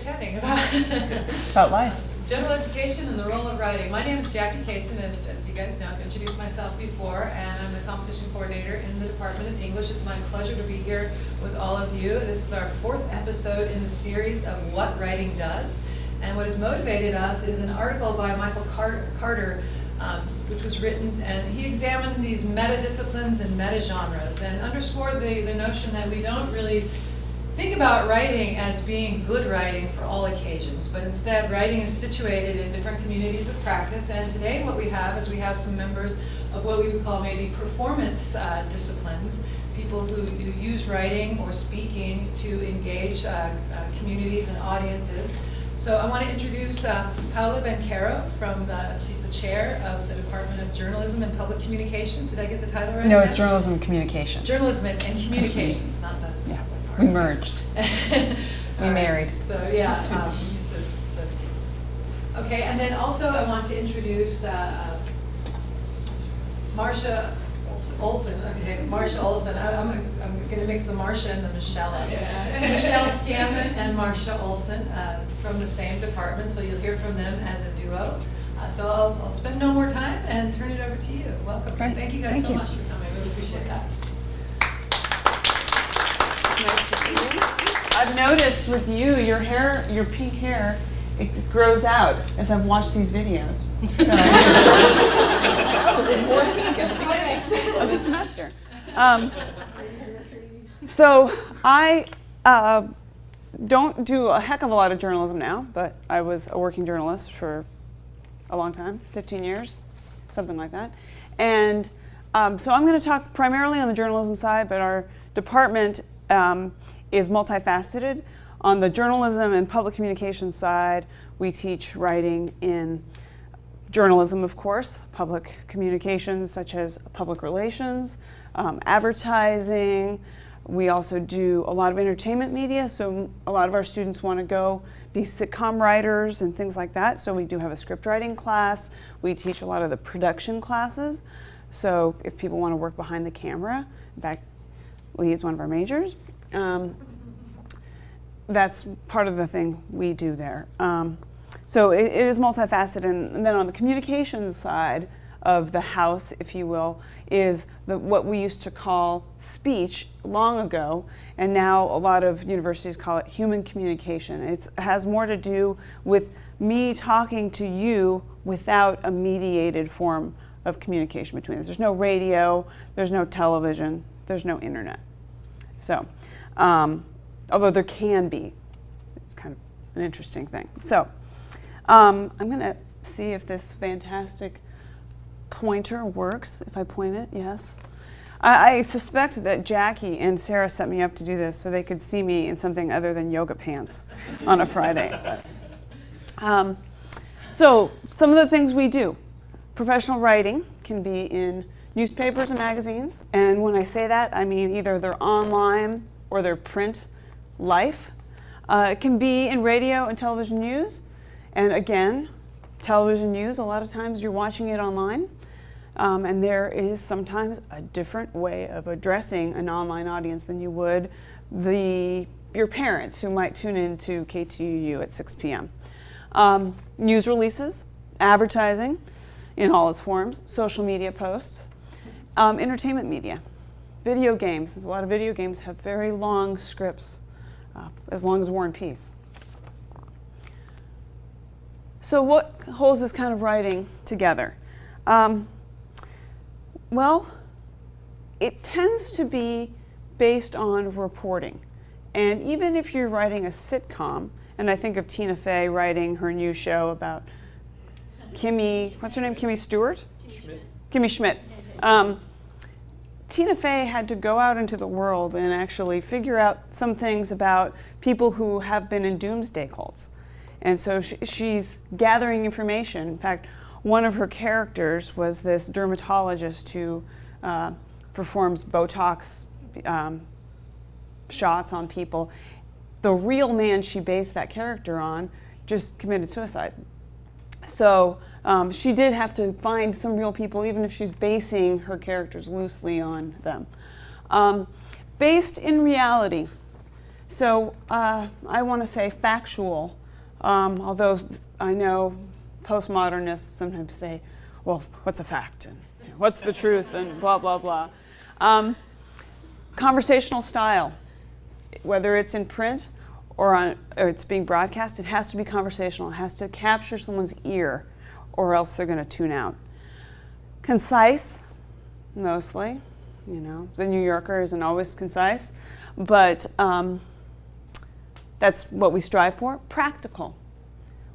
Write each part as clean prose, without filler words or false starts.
chatting about life. General education and the role of writing. My name is Jackie Kaysen, as you guys know. I've introduced myself before, and I'm the competition coordinator in the Department of English. It's my pleasure to be here with all of you. This is our 4th episode in the series of What Writing Does. And what has motivated us is an article by Michael Carter, which was written, and he examined these meta-disciplines and meta-genres and underscored the notion that we don't really think about writing as being good writing for all occasions, but instead writing is situated in different communities of practice. And today what we have is we have some members of what we would call maybe performance disciplines, people who use writing or speaking to engage communities and audiences. So I want to introduce Paula Bancaro she's the chair of the Department of Journalism and Public Communications. Did I get the title right? No, it's Journalism and Communication. Journalism and Communications, not the... Yeah. We merged. We married. So yeah, okay, and then also I want to introduce Marcia Olson. Okay, Marcia Olson. I'm going to mix the Marcia and the Michelle up. Yeah. Michelle Scanlon and Marcia Olson from the same department, so you'll hear from them as a duo. So I'll spend no more time and turn it over to you. Welcome. Great. Thank you guys so much for coming. I really appreciate that. Nice to see you. I've noticed with you, your hair, your pink hair, it grows out as I've watched these videos. So, there's more pink at the beginning of the semester. So I don't do a heck of a lot of journalism now, but I was a working journalist for a long time, 15 years, something like that. And so I'm going to talk primarily on the journalism side, but our department is multifaceted. On the journalism and public communications side, we teach writing in journalism, of course, public communications such as public relations, advertising. We also do a lot of entertainment media, so a lot of our students want to go be sitcom writers and things like that, so we do have a script writing class. We teach a lot of the production classes, so if people want to work behind the camera, in fact, Lee is one of our majors. That's part of the thing we do there. So it is multifaceted, and then on the communications side of the house, if you will, is what we used to call speech long ago, and now a lot of universities call it human communication. It has more to do with me talking to you without a mediated form of communication between us. There's no radio, there's no television, there's no internet. So, although there can be, it's kind of an interesting thing. So, I'm going to see if this fantastic pointer works, if I point it, yes. I suspect that Jackie and Sarah set me up to do this so they could see me in something other than yoga pants on a Friday. So, some of the things we do. Professional writing can be in newspapers and magazines, and when I say that, I mean either they're online or they're print life. It can be in radio and television news, and again, television news, a lot of times you're watching it online, and there is sometimes a different way of addressing an online audience than you would your parents who might tune into KTUU at 6 p.m. News releases, advertising in all its forms, social media posts, entertainment media, video games. A lot of video games have very long scripts, as long as War and Peace. So what holds this kind of writing together? Well, it tends to be based on reporting. And even if you're writing a sitcom, and I think of Tina Fey writing her new show about Kimmy, what's her name, Kimmy Stewart? Kimmy Schmidt. Tina Fey had to go out into the world and actually figure out some things about people who have been in doomsday cults. And so she's gathering information. In fact, one of her characters was this dermatologist who performs Botox shots on people. The real man she based that character on just committed suicide. So she did have to find some real people, even if she's basing her characters loosely on them. Based in reality. So I want to say factual, although I know postmodernists sometimes say, well, what's a fact? And what's the truth? And blah, blah, blah. Conversational style, whether it's in print or it's being broadcast, it has to be conversational. It has to capture someone's ear, or else they're going to tune out. Concise, mostly. You know, the New Yorker isn't always concise, but that's what we strive for. Practical.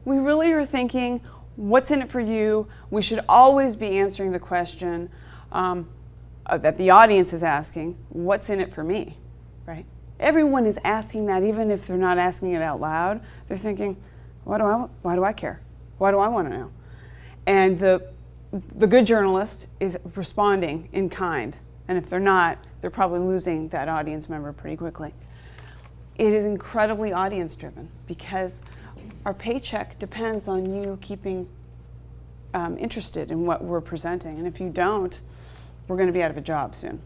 We really are thinking, what's in it for you? We should always be answering the question that the audience is asking, what's in it for me, right? Everyone is asking that, even if they're not asking it out loud. They're thinking, why do I care? Why do I want to know? And the good journalist is responding in kind. And if they're not, they're probably losing that audience member pretty quickly. It is incredibly audience driven because our paycheck depends on you keeping interested in what we're presenting. And if you don't, we're going to be out of a job soon.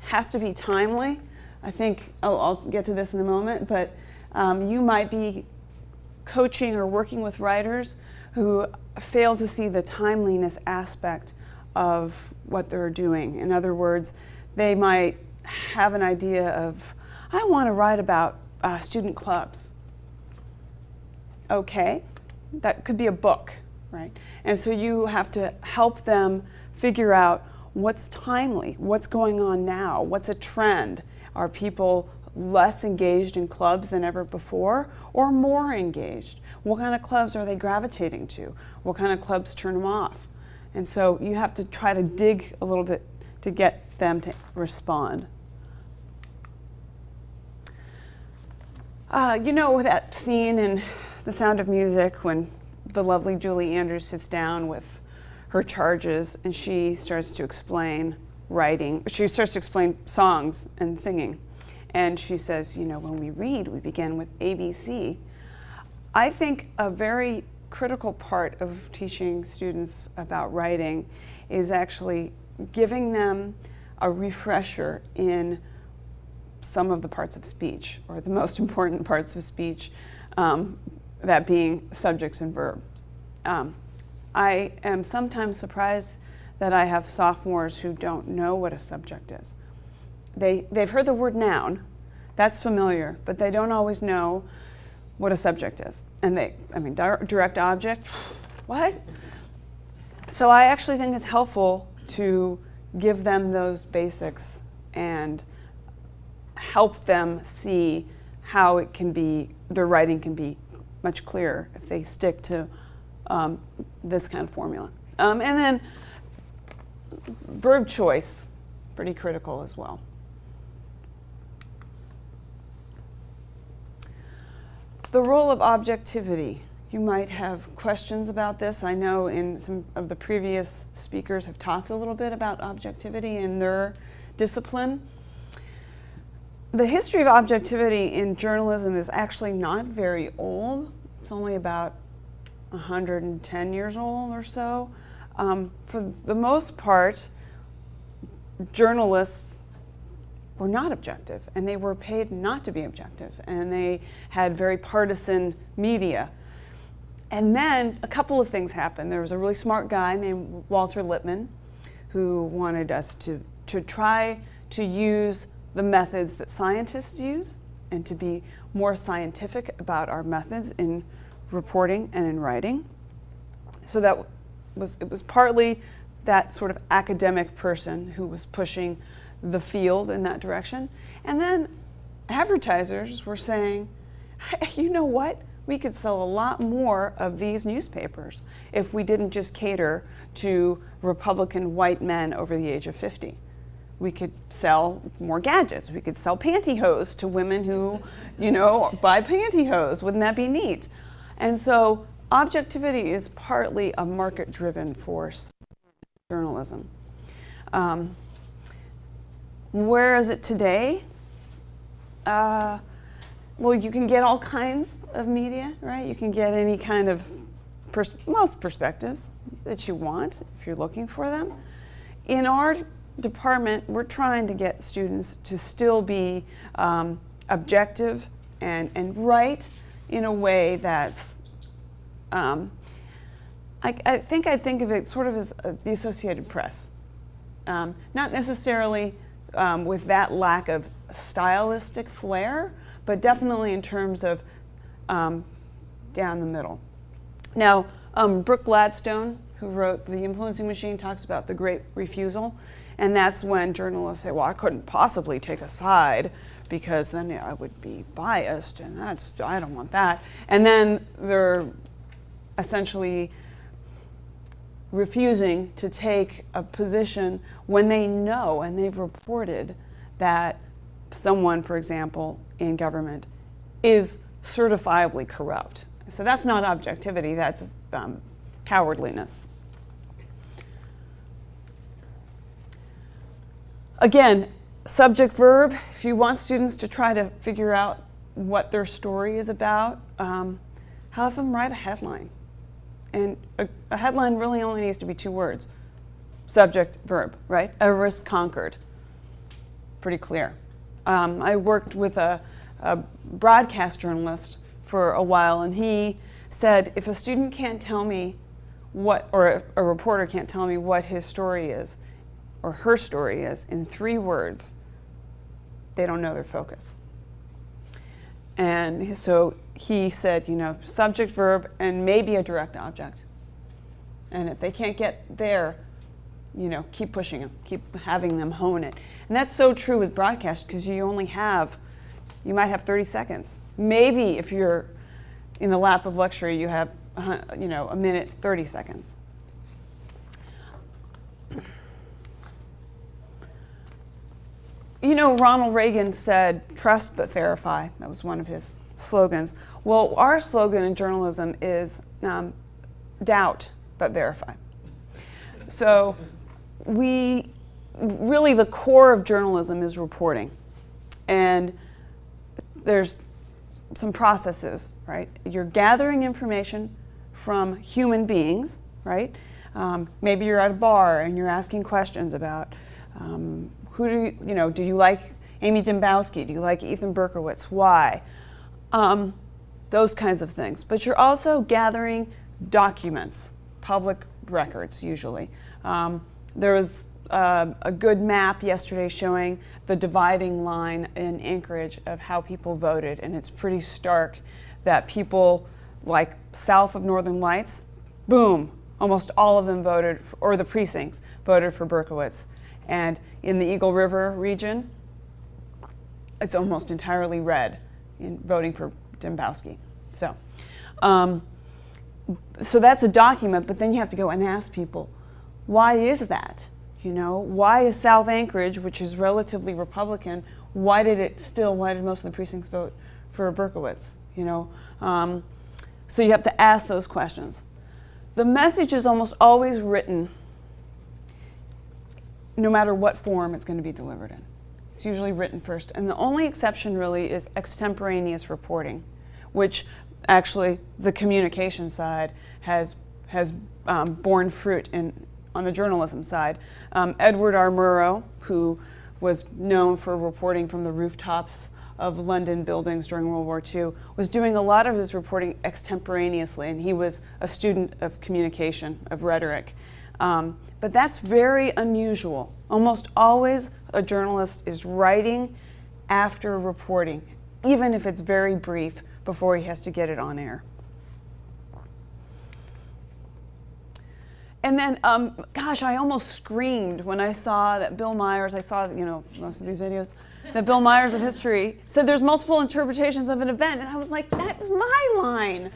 Has to be timely. I think, I'll get to this in a moment, but you might be coaching or working with writers who fail to see the timeliness aspect of what they're doing. In other words, they might have an idea of, I want to write about student clubs. Okay, that could be a book, right? And so you have to help them figure out what's timely, what's going on now, what's a trend. Are people less engaged in clubs than ever before or more engaged? What kind of clubs are they gravitating to? What kind of clubs turn them off? And so you have to try to dig a little bit to get them to respond. You know that scene in The Sound of Music when the lovely Julie Andrews sits down with her charges and she starts to explain writing. She starts to explain songs and singing. And she says, you know, when we read, we begin with ABC. I think a very critical part of teaching students about writing is actually giving them a refresher in some of the parts of speech, or the most important parts of speech, that being subjects and verbs. I am sometimes surprised that I have sophomores who don't know what a subject is. They've heard the word noun, that's familiar, but they don't always know what a subject is. And direct object, what? So I actually think it's helpful to give them those basics and help them see how it can be, their writing can be much clearer if they stick to this kind of formula. And then verb choice, pretty critical as well. The role of objectivity. You might have questions about this. I know in some of the previous speakers have talked a little bit about objectivity in their discipline. The history of objectivity in journalism is actually not very old. It's only about 110 years old or so. For the most part, journalists were not objective, and they were paid not to be objective, and they had very partisan media. And then a couple of things happened. There was a really smart guy named Walter Lippmann who wanted us to try to use the methods that scientists use and to be more scientific about our methods in reporting and in writing. So it was partly that sort of academic person who was pushing the field in that direction. And then advertisers were saying, hey, you know what? We could sell a lot more of these newspapers if we didn't just cater to Republican white men over the age of 50. We could sell more gadgets. We could sell pantyhose to women who, you know, buy pantyhose. Wouldn't that be neat? And so objectivity is partly a market-driven force in journalism. Where is it today? Well, you can get all kinds of media, right? You can get any kind of, most perspectives that you want if you're looking for them. In our department, we're trying to get students to still be objective and write in a way that's, I think of it sort of as the Associated Press. Not necessarily with that lack of stylistic flair, but definitely in terms of down the middle. Now, Brooke Gladstone, who wrote The Influencing Machine, talks about the Great Refusal, and that's when journalists say, well, I couldn't possibly take a side because then I would be biased, and I don't want that. And then they're essentially refusing to take a position when they know and they've reported that someone, for example, in government is certifiably corrupt. So that's not objectivity, that's cowardliness. Again, subject verb, if you want students to try to figure out what their story is about, have them write a headline. And a headline really only needs to be 2 words. Subject, verb, right? Everest conquered. Pretty clear. I worked with a broadcast journalist for a while, and he said, if a student can't tell me or a reporter can't tell me what his story is, or her story is, in 3 words, they don't know their focus. And so he said, subject, verb, and maybe a direct object. And if they can't get there, keep pushing them, keep having them hone it. And that's so true with broadcast because you might have 30 seconds. Maybe if you're in the lap of luxury, you have, a minute, 30 seconds. Ronald Reagan said, trust but verify. That was one of his slogans. Well, our slogan in journalism is doubt but verify. So really the core of journalism is reporting. And there's some processes, right? You're gathering information from human beings, right? Maybe you're at a bar and you're asking questions about do you like Amy Dembowski? Do you like Ethan Berkowitz? Why? Those kinds of things. But you're also gathering documents, public records usually. There was a good map yesterday showing the dividing line in Anchorage of how people voted, and it's pretty stark that people like south of Northern Lights, boom, almost all of them voted, or the precincts voted for Berkowitz. And in the Eagle River region, it's almost entirely red in voting for Dembowski. So that's a document, but then you have to go and ask people, why is that? Why is South Anchorage, which is relatively Republican, why did most of the precincts vote for Berkowitz? So you have to ask those questions. The message is almost always written no matter what form it's going to be delivered in. It's usually written first. And the only exception really is extemporaneous reporting, which actually the communication side has borne fruit on the journalism side. Edward R. Murrow, who was known for reporting from the rooftops of London buildings during World War II, was doing a lot of his reporting extemporaneously, and he was a student of communication, of rhetoric. But that's very unusual. Almost always a journalist is writing after reporting, even if it's very brief, before he has to get it on air. And then, gosh, I almost screamed when I saw that Bill Myers, I saw, most of these videos, that Bill Myers of History said there's multiple interpretations of an event, and I was like, that's my line.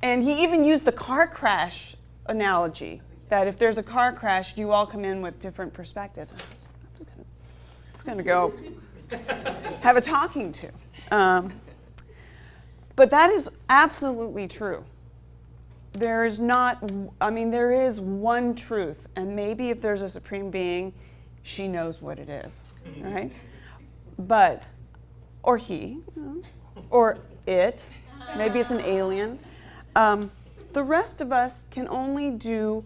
And he even used the car crash analogy, that if there's a car crash, you all come in with different perspectives. I'm going to go have a talking to. But that is absolutely true. There is there is one truth, and maybe if there's a supreme being, she knows what it is, right? But, or he, or it, maybe it's an alien. The rest of us can only do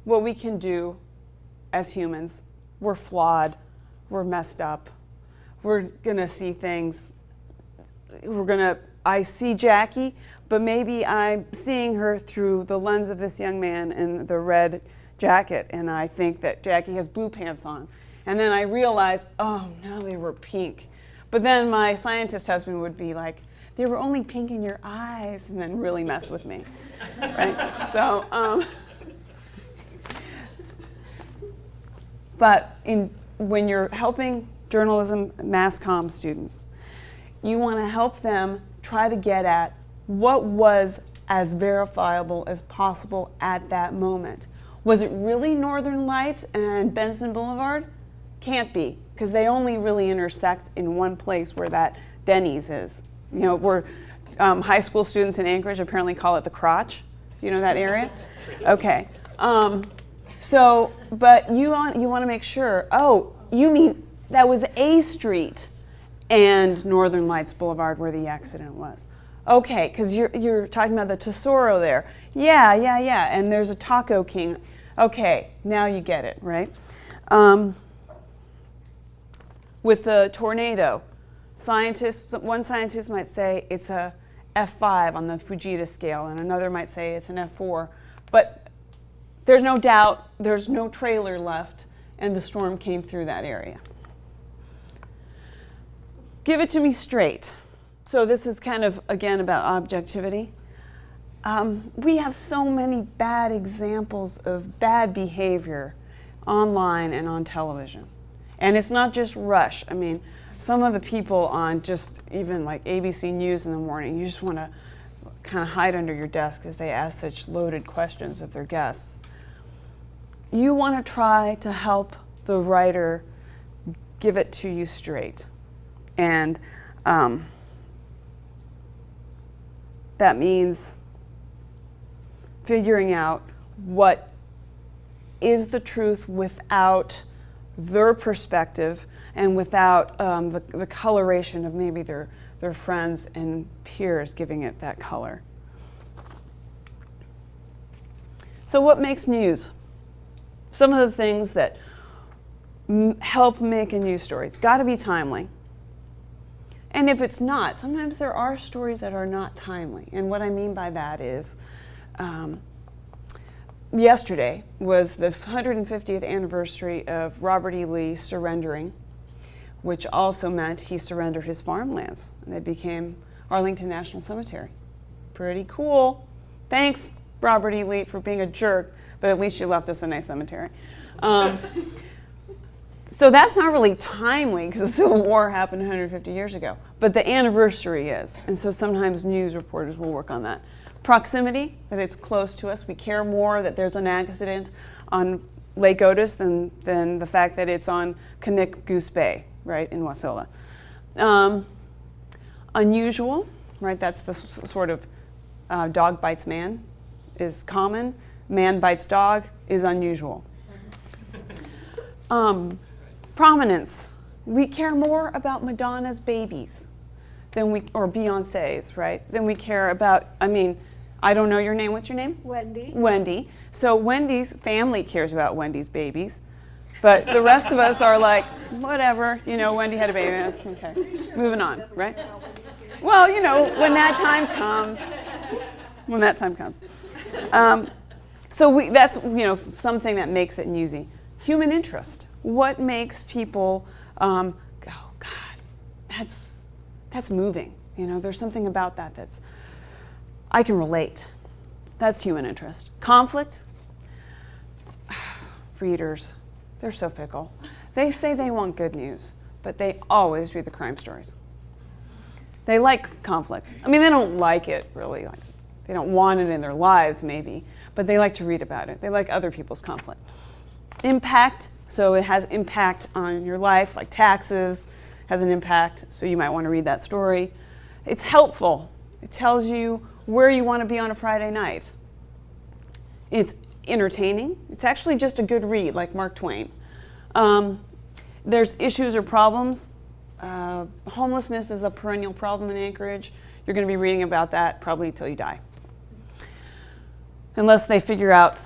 what we can do as humans. We're flawed, we're messed up, we're gonna see things, I see Jackie, but maybe I'm seeing her through the lens of this young man in the red jacket, and I think that Jackie has blue pants on. And then I realize, oh, no, they were pink. But then my scientist husband would be like, they were only pink in your eyes, and then really mess with me, right? So, but when you're helping journalism mass comm students, you want to help them try to get at what was as verifiable as possible at that moment. Was it really Northern Lights and Benson Boulevard? Can't be, because they only really intersect in one place where that Denny's is. You know, where high school students in Anchorage apparently call it the crotch. You know that area? Okay. So, but you want to make sure, oh, you mean that was A Street and Northern Lights Boulevard where the accident was. Okay, because you're talking about the Tesoro there. Yeah, and there's a Taco King. Okay, now you get it, right? With the tornado, one scientist might say it's a F5 on the Fujita scale, and another might say it's an F4. But there's no doubt, there's no trailer left, and the storm came through that area. Give it to me straight. So this is kind of, again, about objectivity. We have so many bad examples of bad behavior online and on television. And it's not just Rush. I mean, some of the people on just even like ABC News in the morning, you just want to kind of hide under your desk because they ask such loaded questions of their guests. You want to try to help the writer give it to you straight. And that means figuring out what is the truth without their perspective and without the coloration of maybe their friends and peers giving it that color. So what makes news? Some of the things that help make a news story. It's got to be timely. And if it's not, sometimes there are stories that are not timely. And what I mean by that is, yesterday was the 150th anniversary of Robert E. Lee surrendering, which also meant he surrendered his farmlands, and they became Arlington National Cemetery. Pretty cool. Thanks, Robert E. Lee, for being a jerk, but at least you left us a nice cemetery. So that's not really timely because the Civil War happened 150 years ago, but the anniversary is, and so sometimes news reporters will work on that. Proximity, that it's close to us. We care more that there's an accident on Lake Otis than the fact that it's on Knik Goose Bay, right, in Wasilla. Unusual, right, that's the sort of dog bites man is common. Man bites dog is unusual. Prominence. We care more about Madonna's babies or Beyonce's, right, than we care about, I mean, I don't know your name. What's your name? Wendy. Wendy. So Wendy's family cares about Wendy's babies, but the rest of us are like, whatever, you know, Wendy had a baby, that's okay. Moving on, right? Well, you know, when that time comes. When that time comes. So that's, you know, something that makes it newsy. Human interest. What makes people go, God, that's moving. You know, there's something about that that's, I can relate. That's human interest. Conflict. Readers, they're so fickle. They say they want good news, but they always read the crime stories. They like conflict. I mean, they don't like it really. Like, they don't want it in their lives, maybe, but they like to read about it. They like other people's conflict. Impact. So it has impact on your life, like taxes has an impact, so you might want to read that story. It's helpful. It tells you where you want to be on a Friday night. It's entertaining. It's actually just a good read, like Mark Twain. There's issues or problems. Homelessness is a perennial problem in Anchorage. You're going to be reading about that probably till you die. Unless they figure out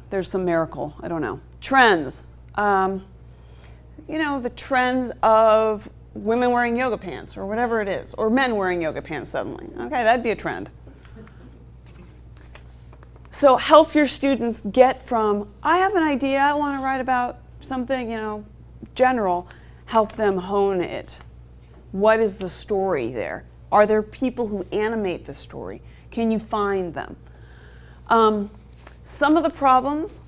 there's some miracle, I don't know. Trends. You know, the trends of women wearing yoga pants or whatever it is, or men wearing yoga pants suddenly. Okay, that'd be a trend. So help your students get from, I have an idea, I want to write about something, general, help them hone it. What is the story there? Are there people who animate the story? Can you find them? Some of the problems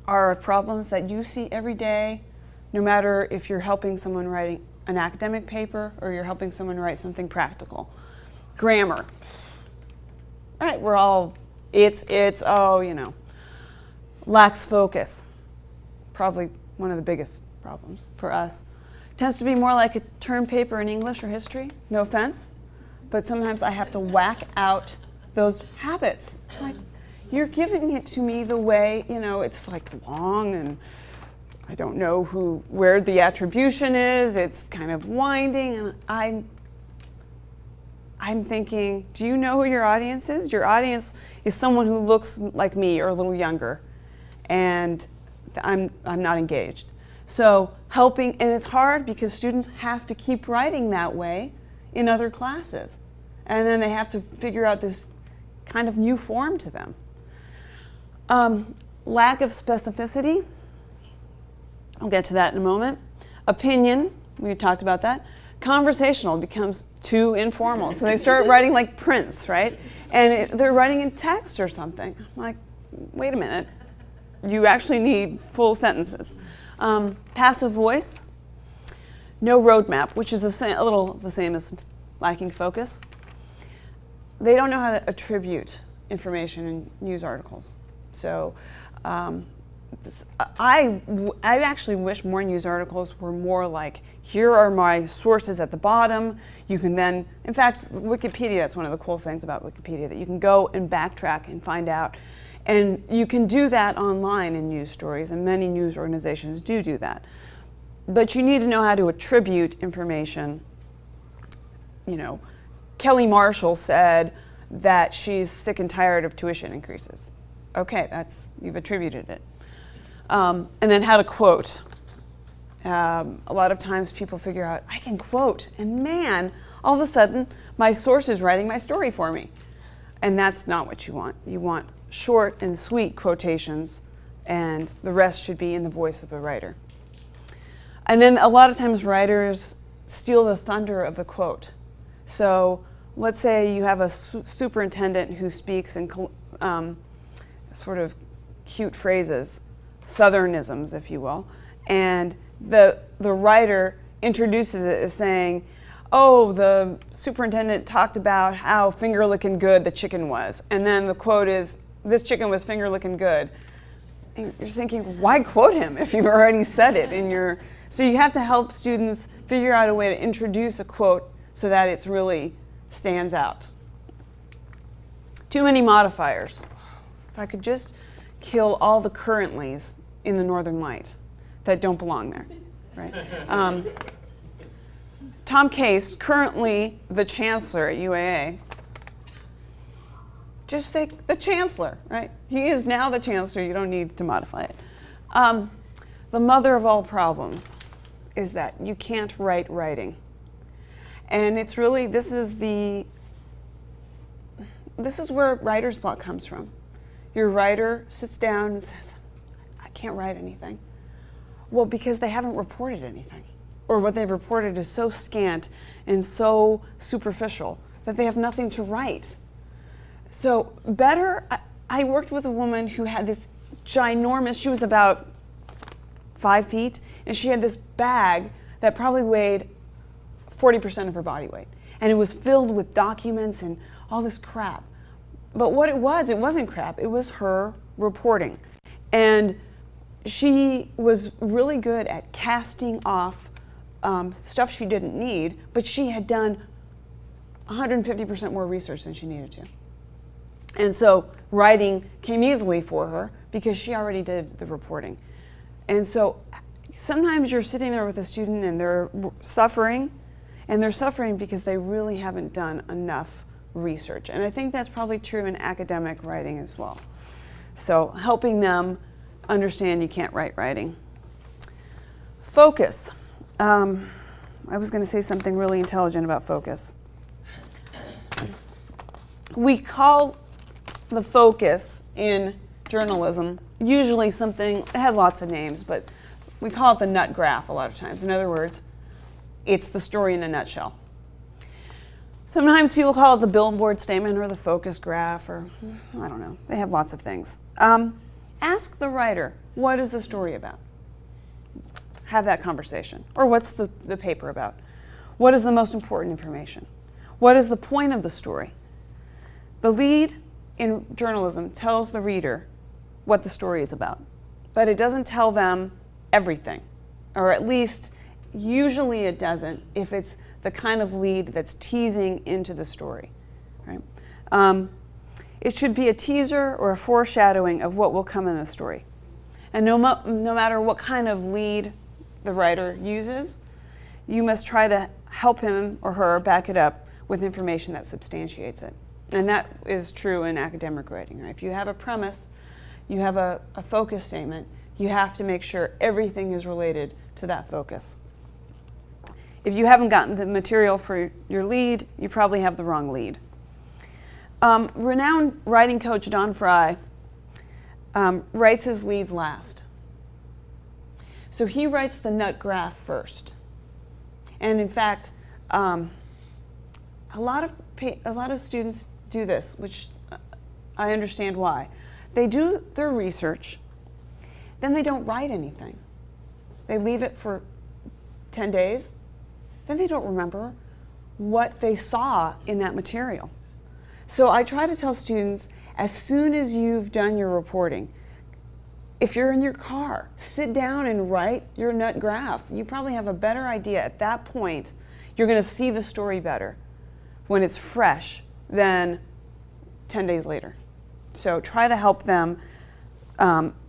are problems that you see every day, no matter if you're helping someone write an academic paper or you're helping someone write something practical. Grammar. All right, we're all, lacks focus. Probably one of the biggest problems for us. Tends to be more like a term paper in English or history, no offense, but sometimes I have to whack out those habits. Like, you're giving it to me the way, it's like long and I don't know where the attribution is, it's kind of winding, and I'm thinking, do you know who your audience is? Your audience is someone who looks like me or a little younger, and I'm not engaged. So helping, and it's hard because students have to keep writing that way in other classes. And then they have to figure out this kind of new form to them. Lack of specificity, I'll get to that in a moment. Opinion, we talked about that. Conversational becomes too informal. So they start writing like Prince, right? And they're writing in text or something. I'm like, wait a minute. You actually need full sentences. Passive voice. No roadmap, which is a little the same as lacking focus. They don't know how to attribute information in news articles. So I actually wish more news articles were more like, here are my sources at the bottom. You can then, in fact, Wikipedia, that's one of the cool things about Wikipedia, that you can go and backtrack and find out. And you can do that online in news stories, and many news organizations do that. But you need to know how to attribute information. Kelly Marshall said that she's sick and tired of tuition increases. Okay, you've attributed it. And then how to quote. A lot of times people figure out, I can quote, and man, all of a sudden, my source is writing my story for me. And that's not what you want. You want short and sweet quotations, and the rest should be in the voice of the writer. And then a lot of times writers steal the thunder of the quote. So let's say you have a superintendent who speaks in sort of cute phrases, southernisms, if you will, and the writer introduces it as saying, oh, the superintendent talked about how finger-licking good the chicken was. And then the quote is, this chicken was finger-licking good. And you're thinking, why quote him if you've already said it in your... So you have to help students figure out a way to introduce a quote so that it really stands out. Too many modifiers. If I could just kill all the currentlys in the Northern Light that don't belong there, right? Tom Case, currently the chancellor at UAA, just say the chancellor, right? He is now the chancellor, you don't need to modify it. The mother of all problems is that you can't write writing. And it's really, this is where writer's block comes from. Your writer sits down and says, I can't write anything. Well, because they haven't reported anything. Or what they've reported is so scant and so superficial that they have nothing to write. So I worked with a woman who had this ginormous, she was about 5 feet, and she had this bag that probably weighed 40% of her body weight. And it was filled with documents and all this crap. But what it wasn't crap, it was her reporting. And she was really good at casting off stuff she didn't need, but she had done 150% more research than she needed to. And so writing came easily for her because she already did the reporting. And so sometimes you're sitting there with a student and they're suffering because they really haven't done enough research. And I think that's probably true in academic writing as well. So helping them understand you can't write writing. Focus. I was going to say something really intelligent about focus. We call the focus in journalism usually something, it has lots of names, but we call it the nut graph a lot of times. In other words, it's the story in a nutshell. Sometimes people call it the billboard statement or the focus graph, or I don't know. They have lots of things. Ask the writer, what is the story about? Have that conversation. Or what's the paper about? What is the most important information? What is the point of the story? The lead in journalism tells the reader what the story is about, but it doesn't tell them everything, or at least usually it doesn't if it's the kind of lead that's teasing into the story. Right? It should be a teaser or a foreshadowing of what will come in the story. And no matter what kind of lead the writer uses, you must try to help him or her back it up with information that substantiates it. And that is true in academic writing. Right? If you have a premise, you have a focus statement, you have to make sure everything is related to that focus. If you haven't gotten the material for your lead, you probably have the wrong lead. Renowned writing coach Don Fry writes his leads last. So he writes the nut graph first. And in fact, a lot of students do this, which I understand why. They do their research, then they don't write anything. They leave it for 10 days, then they don't remember what they saw in that material. So I try to tell students, as soon as you've done your reporting, if you're in your car, sit down and write your nut graph. You probably have a better idea at that point. You're going to see the story better when it's fresh than 10 days later. So try to help them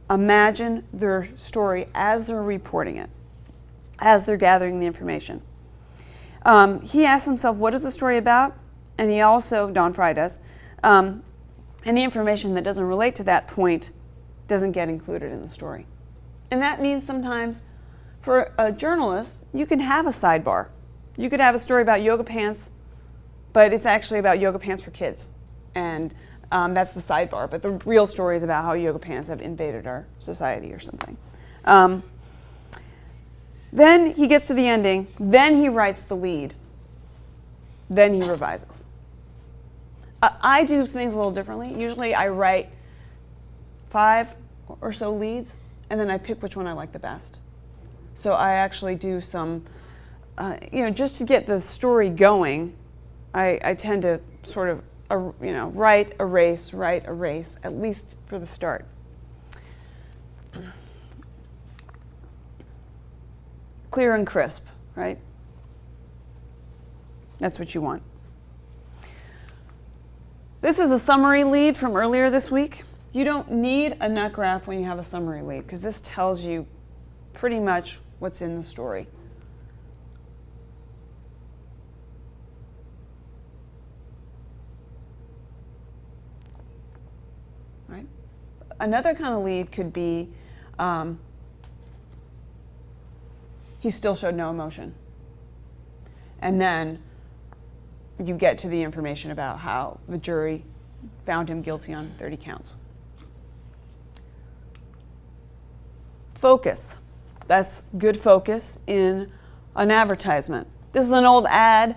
imagine their story as they're reporting it, as they're gathering the information. He asks himself, what is the story about? And he also, Don Fry does, any information that doesn't relate to that point doesn't get included in the story. And that means sometimes for a journalist, you can have a sidebar. You could have a story about yoga pants, but it's actually about yoga pants for kids. And that's the sidebar. But the real story is about how yoga pants have invaded our society or something. Then he gets to the ending. Then he writes the lead. Then he revises. I do things a little differently. Usually I write 5 or so leads, and then I pick which one I like the best. So I actually do some, just to get the story going, I tend to sort of, write, erase, at least for the start. Clear and crisp, right? That's what you want. This is a summary lead from earlier this week. You don't need a nut graph when you have a summary lead, because this tells you pretty much what's in the story. Right? Another kind of lead could be, he still showed no emotion. And then you get to the information about how the jury found him guilty on 30 counts. Focus. That's good focus in an advertisement. This is an old ad.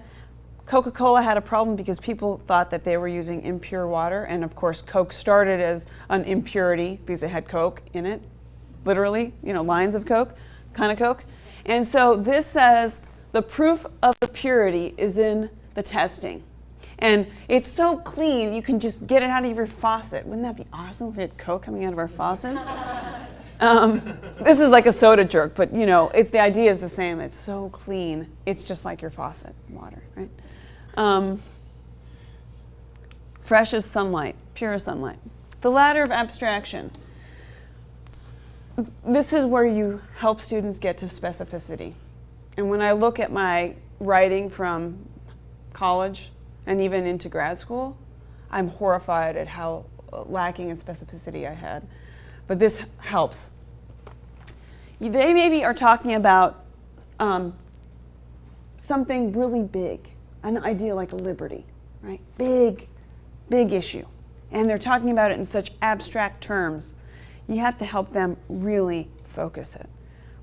Coca-Cola had a problem because people thought that they were using impure water, and of course Coke started as an impurity because it had Coke in it, literally, lines of Coke, kind of Coke. And so this says the proof of the purity is in the testing. And it's so clean, you can just get it out of your faucet. Wouldn't that be awesome if we had Coke coming out of our faucets? This is like a soda jerk, but the idea is the same. It's so clean. It's just like your faucet water, right? Fresh as sunlight, pure as sunlight. The ladder of abstraction. This is where you help students get to specificity. And when I look at my writing from college and even into grad school, I'm horrified at how lacking in specificity I had. But this helps. They maybe are talking about something really big, an idea like liberty, right? Big issue. And they're talking about it in such abstract terms. You have to help them really focus it.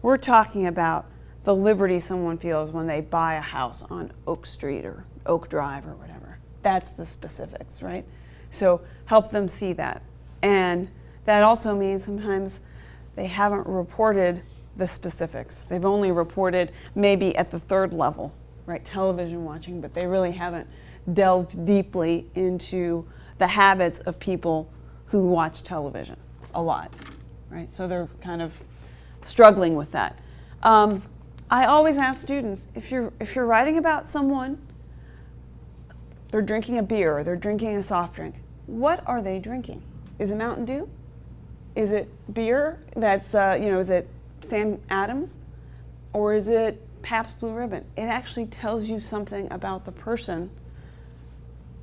We're talking about the liberty someone feels when they buy a house on Oak Street or Oak Drive or whatever. That's the specifics, right? So help them see that. And that also means sometimes they haven't reported the specifics. They've only reported maybe at the third level, right? Television watching, but they really haven't delved deeply into the habits of people who watch television a lot, right? So they're kind of struggling with that. I always ask students, if you're writing about someone, they're drinking a beer or they're drinking a soft drink, what are they drinking? Is it Mountain Dew? Is it beer that's, is it Sam Adams? Or is it Pabst Blue Ribbon? It actually tells you something about the person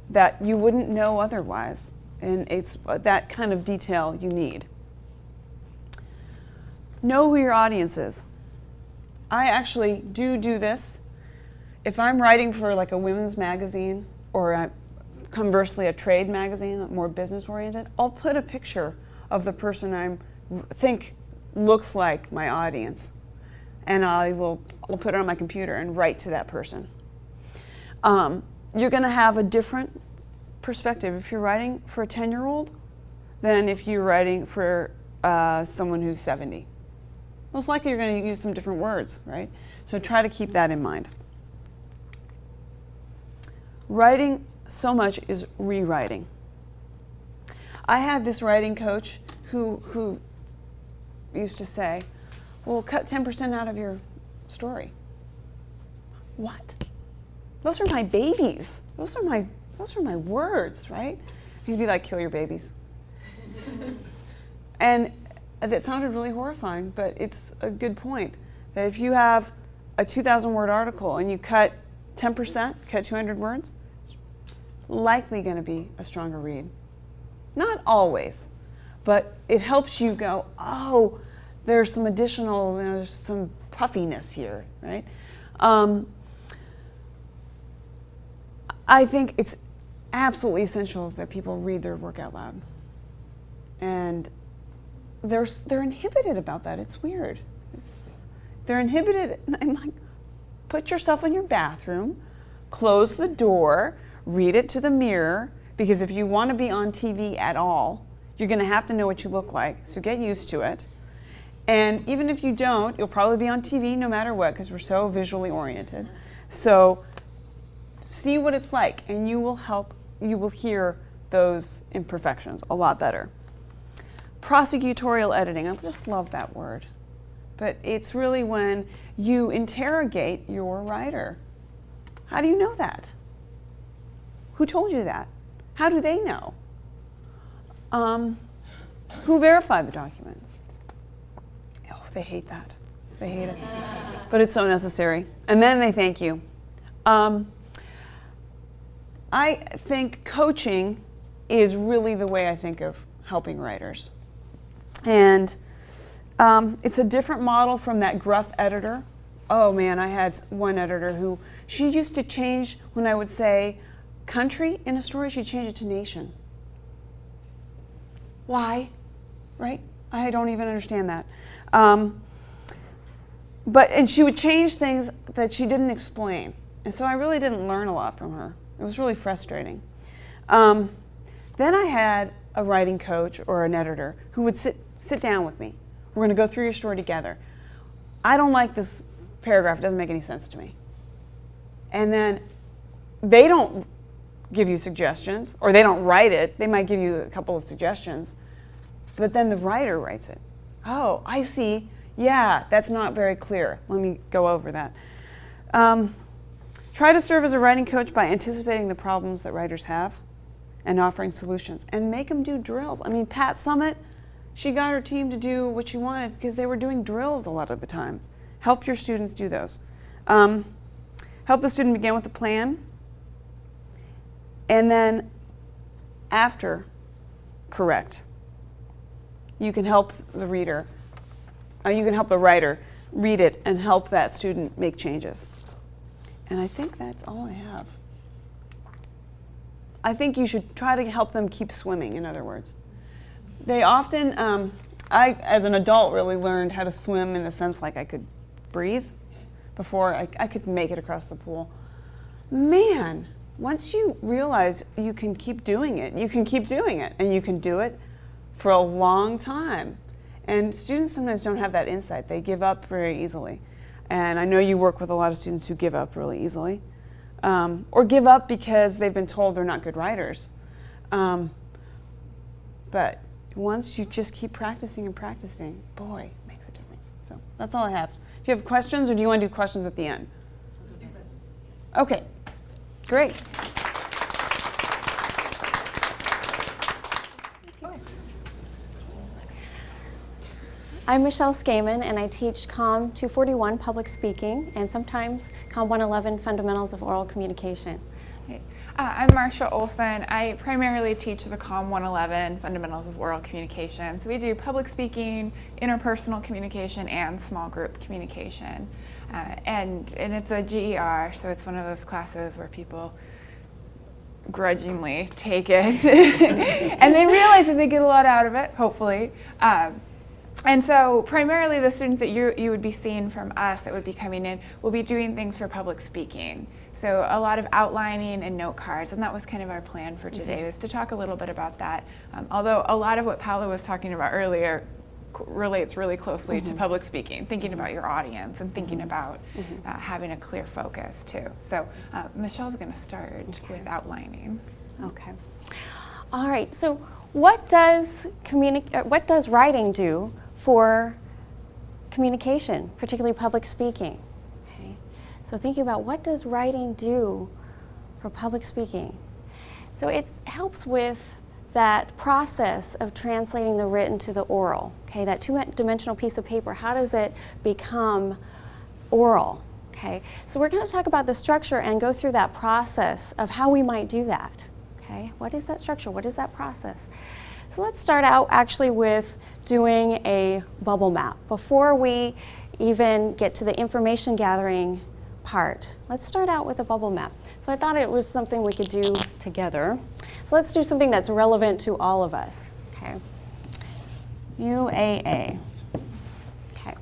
that you wouldn't know otherwise. And it's that kind of detail you need. Know who your audience is. I actually do this. If I'm writing for like a women's magazine or conversely a trade magazine, more business oriented, I'll put a picture of the person I think looks like my audience. And I'll put it on my computer and write to that person. You're going to have a different perspective if you're writing for a 10-year-old than if you're writing for someone who's 70. Most likely you're going to use some different words, right? So try to keep that in mind. Writing so much is rewriting. I had this writing coach who used to say, well, cut 10% out of your story. What? Those are my babies. Those are my words, right? He'd be like, kill your babies. And that sounded really horrifying, but it's a good point. That if you have a 2,000-word article and you cut 10%, cut 200 words, it's likely going to be a stronger read. Not always, but it helps you go, oh, there's some additional, there's some puffiness here, right? I think it's absolutely essential that people read their work out loud. And they're inhibited about that. It's weird. They're inhibited. And I'm like, put yourself in your bathroom, close the door, read it to the mirror, because if you want to be on TV at all, you're going to have to know what you look like. So get used to it. And even if you don't, you'll probably be on TV no matter what, because we're so visually oriented. So see what it's like, and you will hear those imperfections a lot better. Prosecutorial editing, I just love that word. But it's really when you interrogate your writer. How do you know that? Who told you that? How do they know? Who verified the document? Oh, they hate that. They hate it. But it's so necessary. And then they thank you. I think coaching is really the way I think of helping writers. And it's a different model from that gruff editor. Oh man, I had one editor who, she used to change, when I would say country in a story, she'd change it to nation. Why? Right? I don't even understand that. And she would change things that she didn't explain. And so I really didn't learn a lot from her. It was really frustrating. Then I had a writing coach or an editor who would sit down with me. We're going to go through your story together. I don't like this paragraph. It doesn't make any sense to me. And then they don't give you suggestions, or they don't write it. They might give you a couple of suggestions, but then the writer writes it. Oh, I see. Yeah, that's not very clear. Let me go over that. Try to serve as a writing coach by anticipating the problems that writers have and offering solutions, and make them do drills. I mean, Pat Summitt, she got her team to do what she wanted because they were doing drills a lot of the times. Help your students do those. Help the student begin with a plan, and then after correct. You can help the reader, you can help the writer read it and help that student make changes. And I think that's all I have. I think you should try to help them keep swimming, in other words. They often, I, as an adult, really learned how to swim in the sense like I could breathe before I could make it across the pool. Man, once you realize you can keep doing it, you can keep doing it, and you can do it for a long time. And students sometimes don't have that insight. They give up very easily. And I know you work with a lot of students who give up really easily. Or give up because they've been told they're not good writers. But once you just keep practicing and practicing, boy, it makes a difference. So that's all I have. Do you have questions, or do you want to do questions at the end? Let's do questions. Okay, great. I'm Michelle Skaman, and I teach COM 241 Public Speaking, and sometimes COM 111 Fundamentals of Oral Communication. I'm Marcia Olson. I primarily teach the COM 111 Fundamentals of Oral Communication. So we do public speaking, interpersonal communication, and small group communication. And it's a GER, so it's one of those classes where people grudgingly take it and they realize that they get a lot out of it, hopefully. And so primarily the students that you would be seeing from us that would be coming in will be doing things for public speaking. So a lot of outlining and note cards, and that was kind of our plan for today, was to talk a little bit about that. Although a lot of what Paula was talking about earlier relates really closely to public speaking, thinking about your audience and thinking about having a clear focus too. So Michelle's going to start with outlining. Okay. All right. So what does writing do for communication, particularly public speaking? Okay. So thinking about what does writing do for public speaking? So it helps with that process of translating the written to the oral. Okay, that two-dimensional piece of paper, how does it become oral? Okay, so we're going to talk about the structure and go through that process of how we might do that. Okay, what is that structure? What is that process? So let's start out actually with doing a bubble map. Before we even get to the information gathering part, let's start out with a bubble map. So I thought it was something we could do together. So let's do something that's relevant to all of us. Okay. UAA. Okay.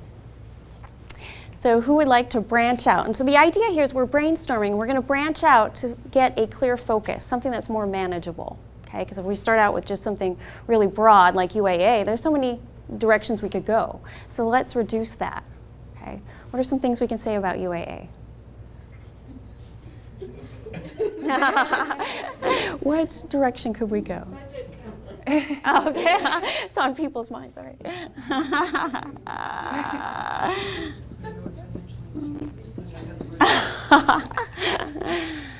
So who would like to branch out? And so the idea here is we're brainstorming. We're going to branch out to get a clear focus, something that's more manageable. Okay, because if we start out with just something really broad like UAA, there's so many directions we could go. So let's reduce that. Okay, what are some things we can say about UAA? What direction could we go? Budget cuts. Okay, it's on people's minds, all right.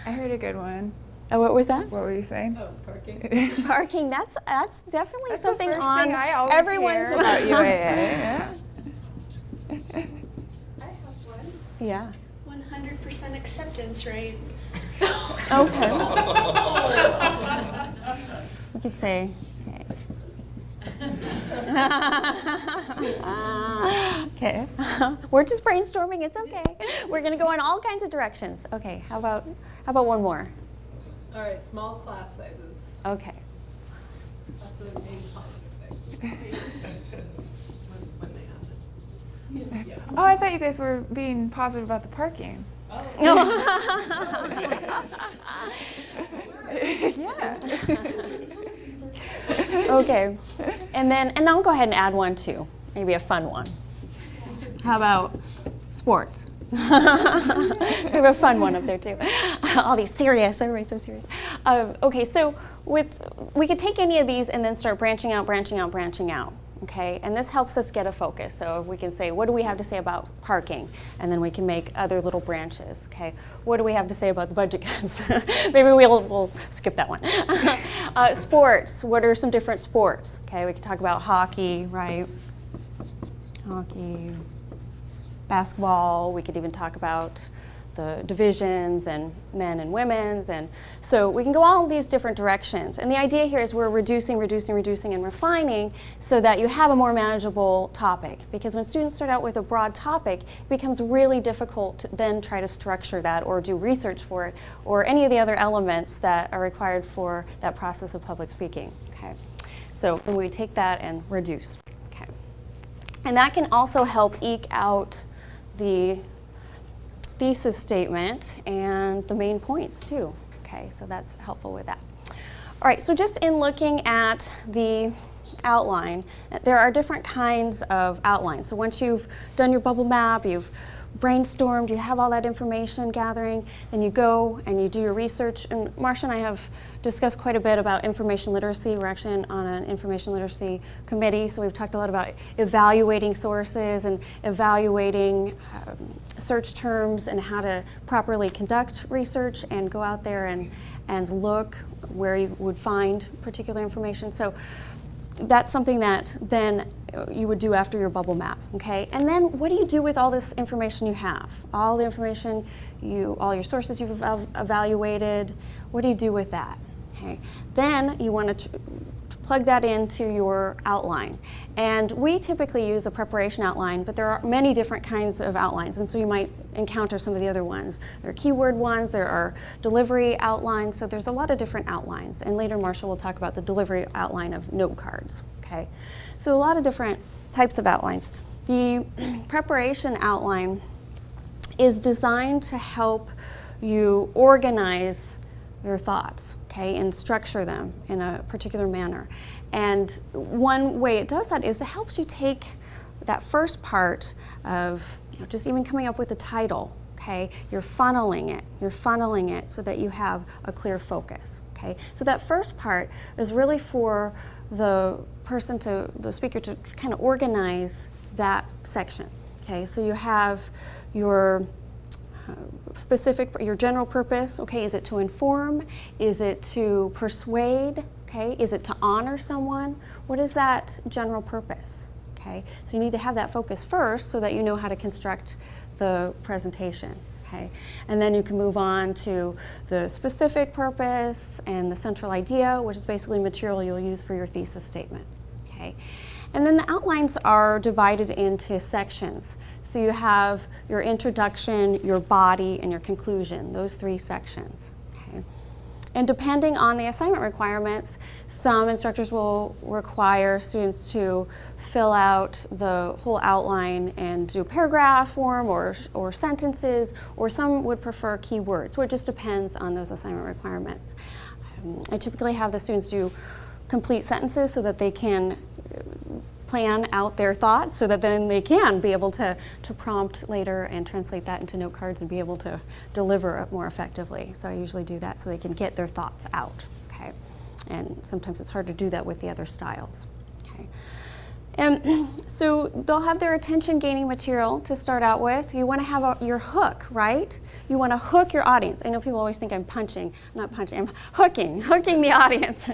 I heard a good one. Oh, what was that? What were you saying? Oh, parking. Parking, that's definitely That's something the first on thing I always everyone's hear about UAA. Yeah. I have one. Yeah. 100% acceptance rate. Okay. We could say, okay. We're just brainstorming, it's okay. We're gonna go in all kinds of directions. Okay, how about one more? All right, small class sizes. Okay. That's a main positive thing. When they happen. Yeah. Oh, I thought you guys were being positive about the parking. Yeah. Okay. And I'll go ahead and add one too. Maybe a fun one. How about sports? So we have a fun one up there too. All these serious, everybody's so serious. Okay, so we could take any of these and then start branching out. Okay, and this helps us get a focus. So we can say, what do we have to say about parking? And then we can make other little branches. Okay, what do we have to say about the budget cuts? Maybe we'll skip that one. Sports. What are some different sports? Okay, we can talk about hockey, right? Hockey, basketball. We could even talk about the divisions and men and women's, and so we can go all these different directions. And the idea here is we're reducing, and refining so that you have a more manageable topic. Because when students start out with a broad topic, it becomes really difficult to then try to structure that or do research for it or any of the other elements that are required for that process of public speaking. Okay, so we take that and reduce. Okay, and that can also help eke out the thesis statement and the main points too. Okay, so that's helpful with that. All right, so just in looking at the outline, there are different kinds of outlines. So once you've done your bubble map, you've brainstormed, you have all that information gathering, then you go and you do your research. And Marcia and I have discussed quite a bit about information literacy. We're actually on an information literacy committee, so we've talked a lot about evaluating sources and evaluating search terms and how to properly conduct research and go out there and look where you would find particular information. So that's something that then you would do after your bubble map, okay? And then what do you do with all this information you have? All the information, all your sources you've evaluated, what do you do with that? Okay. Then you want to plug that into your outline. And we typically use a preparation outline, but there are many different kinds of outlines, and so you might encounter some of the other ones. There are keyword ones, there are delivery outlines, so there's a lot of different outlines. And later Marcia will talk about the delivery outline of note cards, okay? So a lot of different types of outlines. The preparation outline is designed to help you organize your thoughts, okay, and structure them in a particular manner. And one way it does that is it helps you take that first part of just even coming up with a title, okay, you're funneling it so that you have a clear focus, okay. So that first part is really for the speaker to kind of organize that section, okay. So you have your your general purpose, okay, is it to inform? Is it to persuade? Okay, is it to honor someone? What is that general purpose? Okay, so you need to have that focus first so that you know how to construct the presentation. Okay, and then you can move on to the specific purpose and the central idea, which is basically material you'll use for your thesis statement. Okay, and then the outlines are divided into sections. So you have your introduction, your body, and your conclusion, those three sections. Okay? And depending on the assignment requirements, some instructors will require students to fill out the whole outline and do paragraph form or sentences, or some would prefer keywords. So it just depends on those assignment requirements. I typically have the students do complete sentences so that they can plan out their thoughts so that then they can be able to prompt later and translate that into note cards and be able to deliver it more effectively. So I usually do that so they can get their thoughts out, okay? And sometimes it's hard to do that with the other styles, okay? And so they'll have their attention gaining material to start out with. You want to have your hook, right? You want to hook your audience. I know people always think I'm punching. I'm not punching, I'm hooking the audience.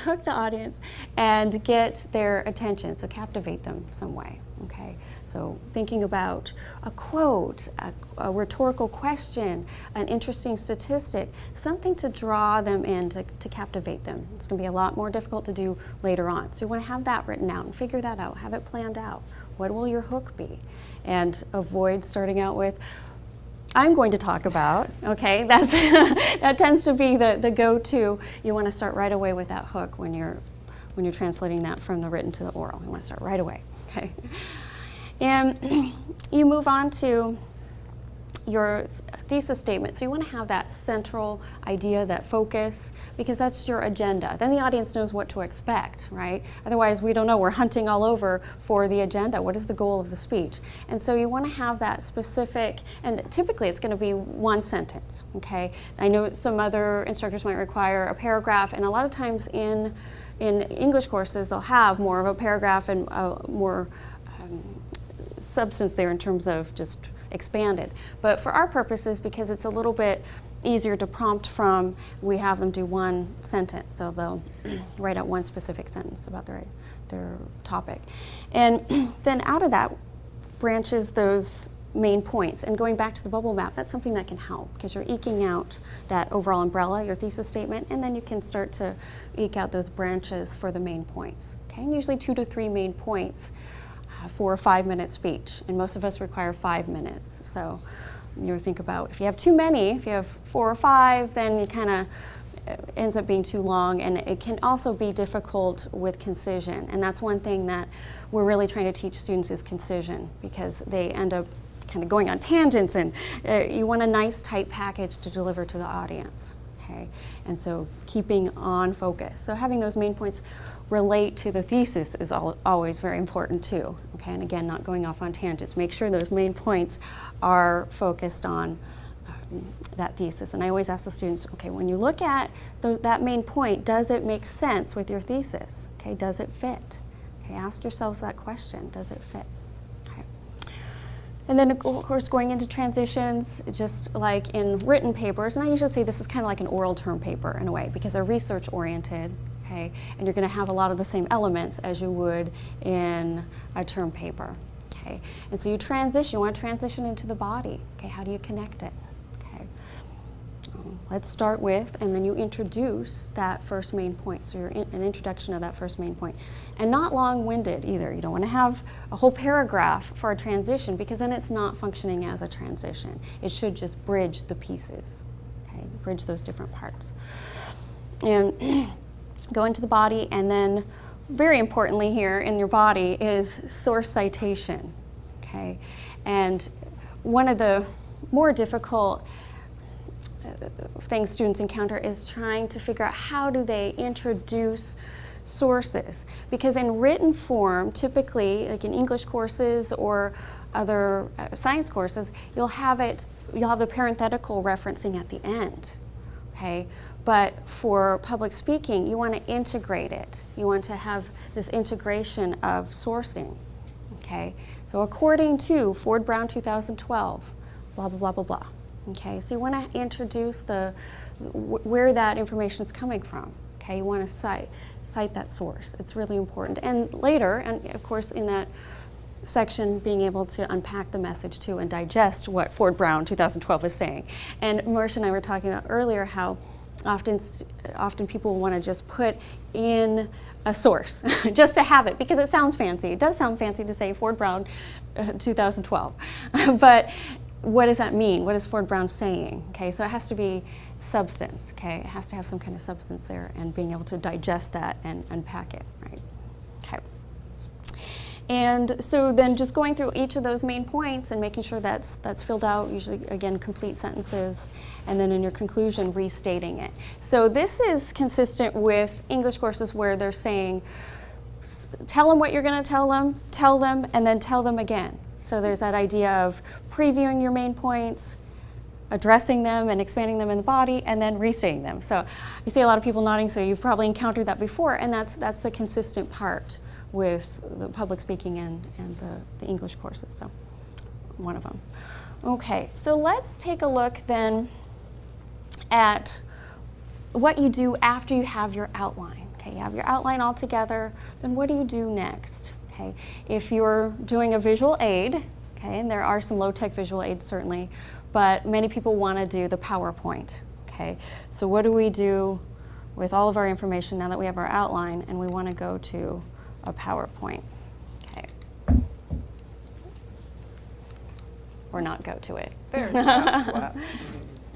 Hook the audience and get their attention, so captivate them some way, okay? So thinking about a quote, a rhetorical question, an interesting statistic, something to draw them in, to captivate them. It's going to be a lot more difficult to do later on. So you want to have that written out and figure that out, have it planned out. What will your hook be? And avoid starting out with, I'm going to talk about, okay? That tends to be the go-to. You want to start right away with that hook when you're translating that from the written to the oral. You want to start right away, okay? And you move on to your thesis statement. So you want to have that central idea, that focus, because that's your agenda. Then the audience knows what to expect, right? Otherwise, we don't know. We're hunting all over for the agenda. What is the goal of the speech? And so you want to have that specific, and typically it's going to be one sentence, okay? I know some other instructors might require a paragraph, and a lot of times in English courses, they'll have more of a paragraph and more substance there in terms of just expanded. But for our purposes, because it's a little bit easier to prompt from, we have them do one sentence. So they'll write out one specific sentence about their topic. And then out of that branches those main points. And going back to the bubble map, that's something that can help because you're eking out that overall umbrella, your thesis statement, and then you can start to eke out those branches for the main points. Okay, and usually 2 to 3 main points for a 5-minute speech, and most of us require 5 minutes. So you think about if you have too many, if you have 4 or 5, then you kind of ends up being too long, and it can also be difficult with concision. And that's one thing that we're really trying to teach students is concision, because they end up kind of going on tangents, and you want a nice tight package to deliver to the audience. Okay, and so keeping on focus. So having those main points relate to the thesis is always very important too. Okay, and again, not going off on tangents. Make sure those main points are focused on that thesis. And I always ask the students, okay, when you look at that main point, does it make sense with your thesis? Okay, does it fit? Okay, ask yourselves that question, does it fit? Okay. And then of course going into transitions, just like in written papers, and I usually say this is kind of like an oral term paper in a way, because they're research oriented, okay, and you're going to have a lot of the same elements as you would in a term paper. Okay, and so you want to transition into the body. Okay, how do you connect it? Let's start with, and then you introduce that first main point. So you're an introduction of that first main point. And not long-winded either. You don't want to have a whole paragraph for a transition, because then it's not functioning as a transition. It should just bridge the pieces, okay? Bridge those different parts. And go into the body, and then very importantly here in your body is source citation, okay? And one of the more difficult things students encounter is trying to figure out how do they introduce sources, because in written form, typically like in English courses or other science courses, you'll have the parenthetical referencing at the end, okay? But for public speaking, you want to integrate it. You want to have this integration of sourcing, okay? So according to Ford Brown 2012, blah, blah, blah, blah, blah. Okay, so you want to introduce where that information is coming from. Okay, you want to cite that source. It's really important. And later, and of course in that section, being able to unpack the message too and digest what Ford Brown 2012 is saying. And Marcia and I were talking about earlier how often people want to just put in a source just to have it, because it sounds fancy. It does sound fancy to say Ford Brown 2012, but what does that mean? What is Ford Brown saying? Okay, so it has to be substance, okay? It has to have some kind of substance there, and being able to digest that and unpack it, right? Okay. And so then just going through each of those main points and making sure that's filled out, usually again complete sentences, and then in your conclusion restating it. So this is consistent with English courses where they're saying, tell them what you're going to tell them, and then tell them again. So there's that idea of previewing your main points, addressing them and expanding them in the body, and then restating them. So you see a lot of people nodding, so you've probably encountered that before, and that's the consistent part with the public speaking and the English courses, so one of them. Okay, so let's take a look then at what you do after you have your outline. Okay, you have your outline all together, then what do you do next? Okay, if you're doing a visual aid, okay, and there are some low-tech visual aids certainly, but many people want to do the PowerPoint. Okay, so what do we do with all of our information now that we have our outline and we want to go to a PowerPoint? Okay, or not go to it. There we go. Wow.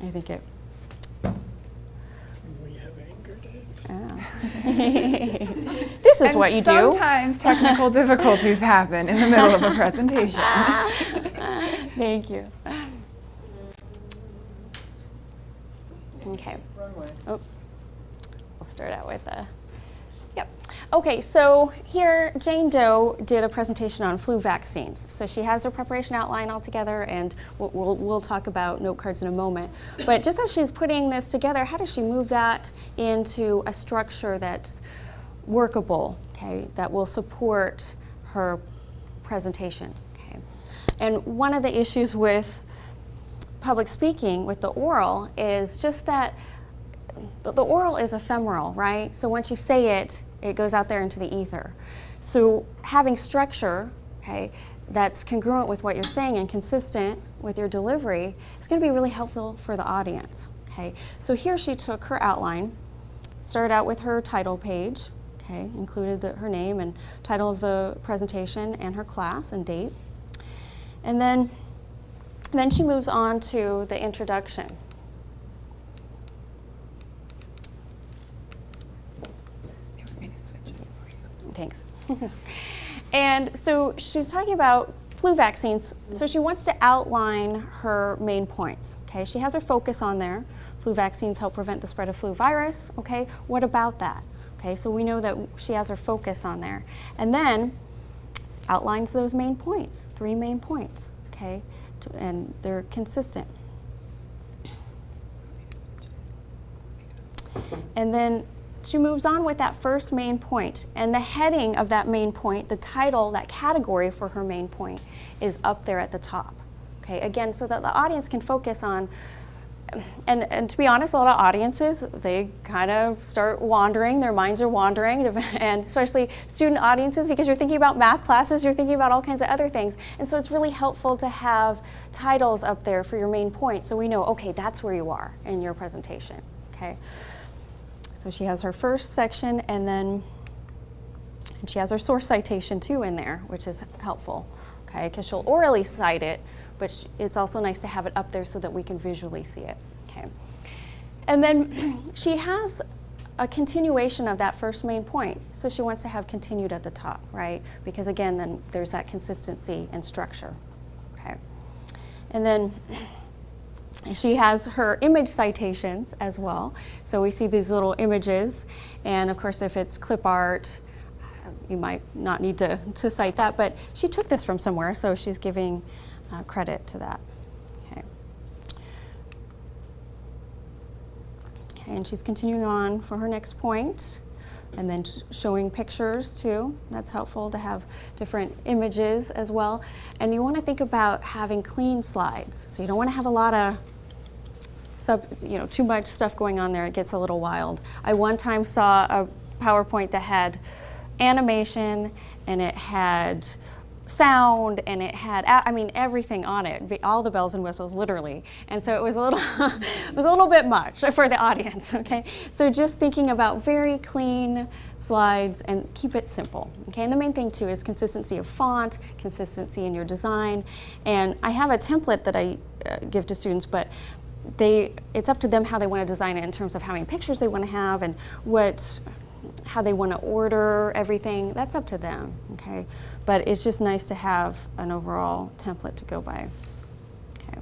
I think it. We have anchored it. Oh. This is And what you do. sometimes technical difficulties happen in the middle of a presentation. Thank you. Okay. Runway. Oh, we'll start out with yep. Okay, so here Jane Doe did a presentation on flu vaccines. So she has her preparation outline all together, and we'll talk about note cards in a moment. But just as she's putting this together, how does she move that into a structure that's workable, okay, that will support her presentation, okay? And one of the issues with public speaking, with the oral, is just that the oral is ephemeral, right? So once you say it, it goes out there into the ether. So having structure, okay, that's congruent with what you're saying and consistent with your delivery is going to be really helpful for the audience. Okay, so here she took her outline, started out with her title page, okay, included her name and title of the presentation and her class and date, and then she moves on to the introduction. Thanks. And so she's talking about flu vaccines, so she wants to outline her main points. Okay, she has her focus on there. Flu vaccines help prevent the spread of flu virus. Okay, what about that? Okay, so we know that she has her focus on there. And then outlines those main points, 3 main points, okay, and they're consistent. And then she moves on with that first main point, and the heading of that main point, the title, that category for her main point is up there at the top. Okay, again, so that the audience can focus on, and to be honest, a lot of audiences, they kind of start wandering, their minds are wandering, and especially student audiences, because you're thinking about math classes, you're thinking about all kinds of other things. And so it's really helpful to have titles up there for your main point, so we know, okay, that's where you are in your presentation, okay? So she has her first section, and she has her source citation too in there, which is helpful, okay? Because she'll orally cite it, but it's also nice to have it up there so that we can visually see it, okay? And then she has a continuation of that first main point. So she wants to have continued at the top, right? Because again, then there's that consistency and structure, okay? And then she has her image citations as well. So we see these little images, and of course if it's clip art, you might not need to cite that, but she took this from somewhere, so she's giving credit to that. Okay. And she's continuing on for her next point, and then showing pictures too. That's helpful to have different images as well. And you want to think about having clean slides. So you don't want to have a lot of too much stuff going on there. It gets a little wild. I one time saw a PowerPoint that had animation, and it had sound, and it had, I mean, everything on it, all the bells and whistles, literally. And so it was a little, it was a little bit much for the audience, okay? So just thinking about very clean slides and keep it simple, okay? And the main thing too is consistency of font, consistency in your design. And I have a template that I give to students, but it's up to them how they want to design it in terms of how many pictures they want to have and how they want to order everything. That's up to them, okay? But it's just nice to have an overall template to go by. Okay.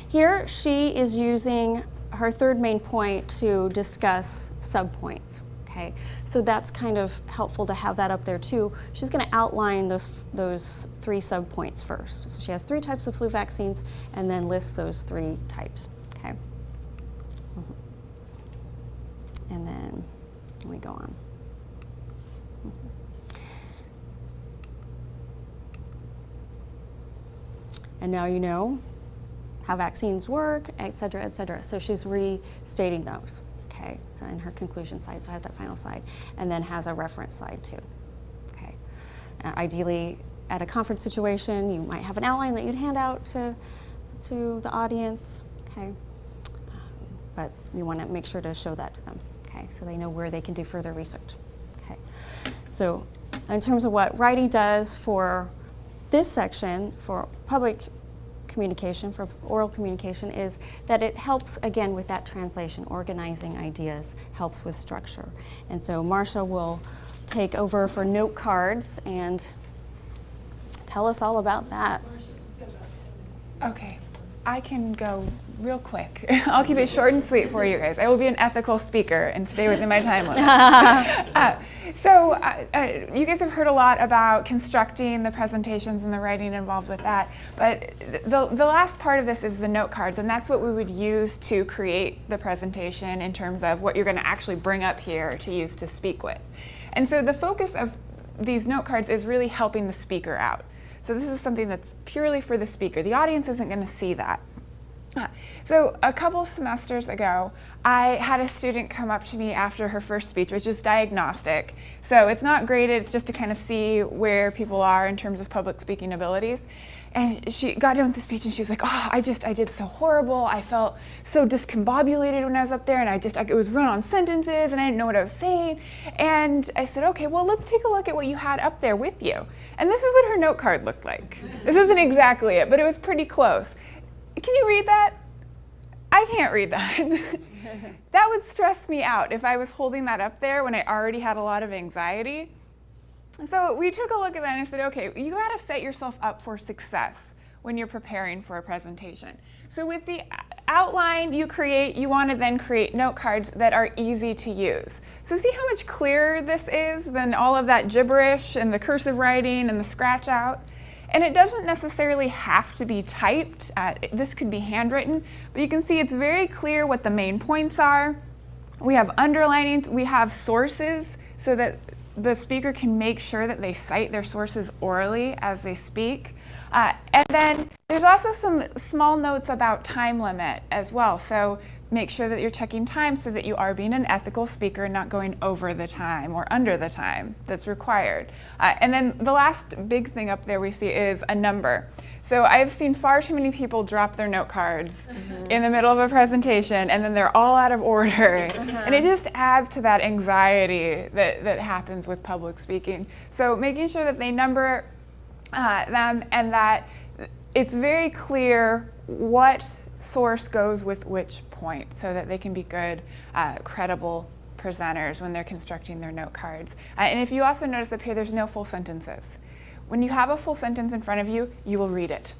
Here she is using her third main point to discuss subpoints, okay? So that's kind of helpful to have that up there too. She's going to outline those 3 subpoints first. So she has 3 types of flu vaccines and then lists those 3 types, okay? And then we go on. And now you know how vaccines work, et cetera, et cetera. So she's restating those, okay? So in her conclusion slide, so has that final slide, and then has a reference slide too, okay? Ideally, at a conference situation, you might have an outline that you'd hand out to the audience, okay? But you want to make sure to show that to them. Okay, so they know where they can do further research. Okay, so in terms of what writing does for this section, for public communication, for oral communication, is that it helps, again, with that translation, organizing ideas, helps with structure. And so Marsha will take over for note cards and tell us all about that. Okay, I can go real quick. I'll keep it short and sweet for you guys. I will be an ethical speaker and stay within my time limit. You guys have heard a lot about constructing the presentations and the writing involved with that, but the last part of this is the note cards, and that's what we would use to create the presentation in terms of what you're going to actually bring up here to use to speak with. And so the focus of these note cards is really helping the speaker out. So this is something that's purely for the speaker. The audience isn't going to see that. So a couple semesters ago, I had a student come up to me after her first speech, which is diagnostic. So it's not graded, it's just to kind of see where people are in terms of public speaking abilities. And she got done with the speech and she was like, oh, I did so horrible. I felt so discombobulated when I was up there, and it was run-on sentences and I didn't know what I was saying. And I said, okay, well, let's take a look at what you had up there with you. And this is what her note card looked like. This isn't exactly it, but it was pretty close. Can you read that? I can't read that. That would stress me out if I was holding that up there when I already had a lot of anxiety. So we took a look at that and I said, okay, you gotta set yourself up for success when you're preparing for a presentation. So with the outline you wanna then create note cards that are easy to use. So see how much clearer this is than all of that gibberish and the cursive writing and the scratch out? And it doesn't necessarily have to be typed. This could be handwritten, but you can see it's very clear what the main points are. We have underlinings, we have sources so that the speaker can make sure that they cite their sources orally as they speak. And then there's also some small notes about time limit as well. So make sure that you're checking time so that you are being an ethical speaker and not going over the time or under the time that's required. And then the last big thing up there we see is a number. So I've seen far too many people drop their note cards in the middle of a presentation and then they're all out of order. And it just adds to that anxiety that happens with public speaking. So making sure that they number them and that it's very clear what source goes with which point so that they can be good, credible presenters when they're constructing their note cards. And if you also notice up here, there's no full sentences. When you have a full sentence in front of you, you will read it.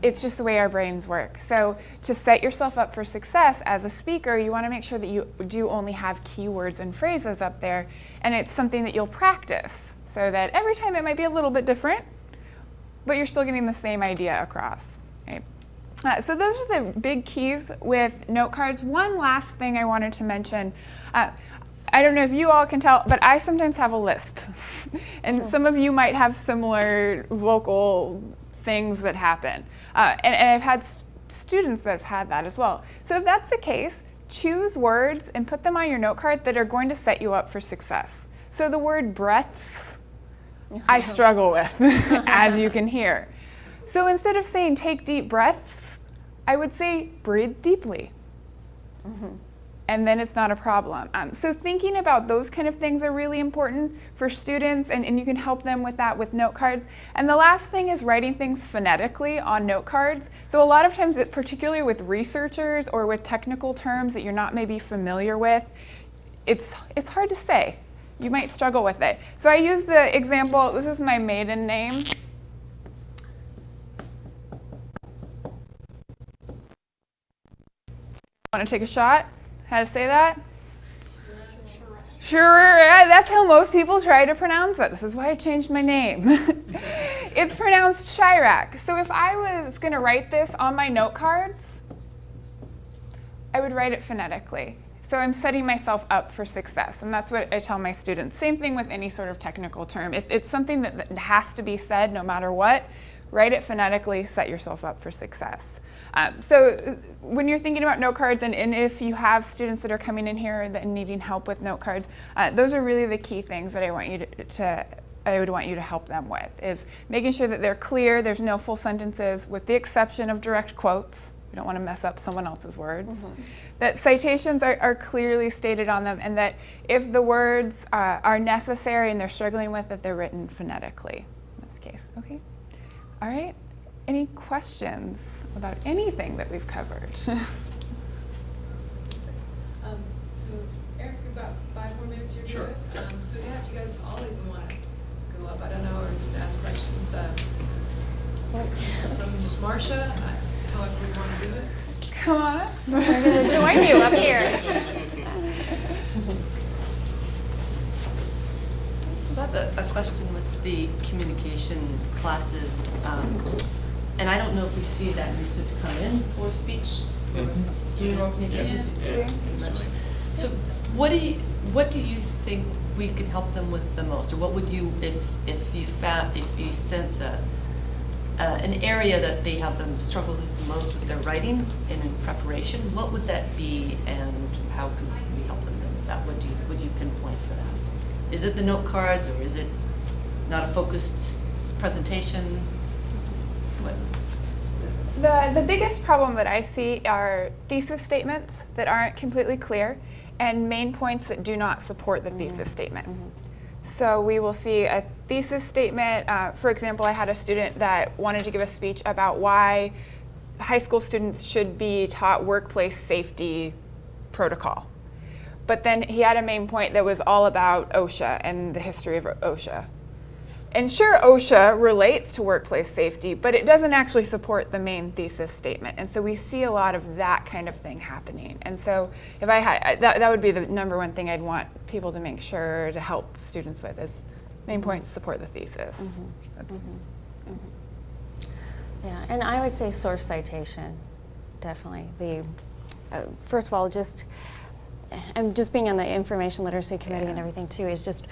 It's just the way our brains work. So to set yourself up for success as a speaker, you want to make sure that you do only have keywords and phrases up there, and it's something that you'll practice so that every time it might be a little bit different, but you're still getting the same idea across. Right? So those are the big keys with note cards. One last thing I wanted to mention. I don't know if you all can tell, but I sometimes have a lisp. And some of you might have similar vocal things that happen. And I've had students that have had that as well. So if that's the case, choose words and put them on your note card that are going to set you up for success. So the word breaths, I struggle with, as you can hear. So instead of saying take deep breaths, I would say breathe deeply. And then it's not a problem. So thinking about those kind of things are really important for students, and you can help them with that with note cards. And the last thing is writing things phonetically on note cards. So a lot of times, particularly with researchers or with technical terms that you're not maybe familiar with, it's hard to say. You might struggle with it. So I use the example, this is my maiden name. Want to take a shot? How to say that? Sure, that's how most people try to pronounce it. This is why I changed my name. It's pronounced Chirac. So if I was going to write this on my note cards, I would write it phonetically. So I'm setting myself up for success, and that's what I tell my students. Same thing with any sort of technical term. If it's something that has to be said no matter what, write it phonetically, set yourself up for success. So when you're thinking about note cards, and if you have students that are coming in here that needing help with note cards, those are really the key things that I would want you to help them with, is making sure that they're clear, there's no full sentences, with the exception of direct quotes. We don't want to mess up someone else's words. That citations are clearly stated on them, and that if the words are necessary and they're struggling with it, they're written phonetically in this case. Okay? All right. Any questions about anything that we've covered? So Eric, we've got 5 more minutes. You're Sure. good. So yeah, if you guys all even want to go up, I don't know, or just ask questions from just Marcia, however we want to do it. Come on up. We're going to join you up here. So I have a question with the communication classes, and I don't know if we see that many students come in for speech. Do you know communications? Yeah. So what do you think we could help them with the most, or what would you, if you sense an area that they have them struggle with the most with their writing and in preparation, what would that be, and how could we help them with that? Would you pinpoint for that? Is it the note cards, or is it not a focused presentation? What? The biggest problem that I see are thesis statements that aren't completely clear and main points that do not support the thesis statement. So we will see a thesis statement. For example, I had a student that wanted to give a speech about why high school students should be taught workplace safety protocol. But then he had a main point that was all about OSHA and the history of OSHA. And sure, OSHA relates to workplace safety, but it doesn't actually support the main thesis statement. And so we see a lot of that kind of thing happening. And so if I had, that would be the number one thing I'd want people to make sure to help students with is main point, support the thesis. Yeah, and I would say source citation, definitely. First of all, and just being on the information literacy committee and everything too, is just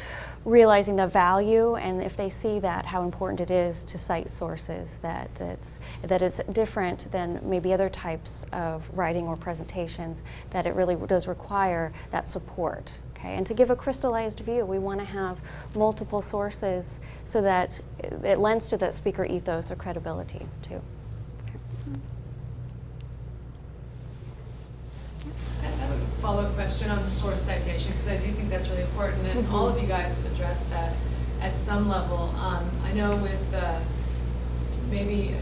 realizing the value, and if they see that, how important it is to cite sources, that it's different than maybe other types of writing or presentations, that it really does require that support. Okay, and to give a crystallized view, we want to have multiple sources so that it lends to that speaker ethos or credibility too. I have a follow-up question on source citation, because I do think that's really important, and all of you guys addressed that at some level. I know with maybe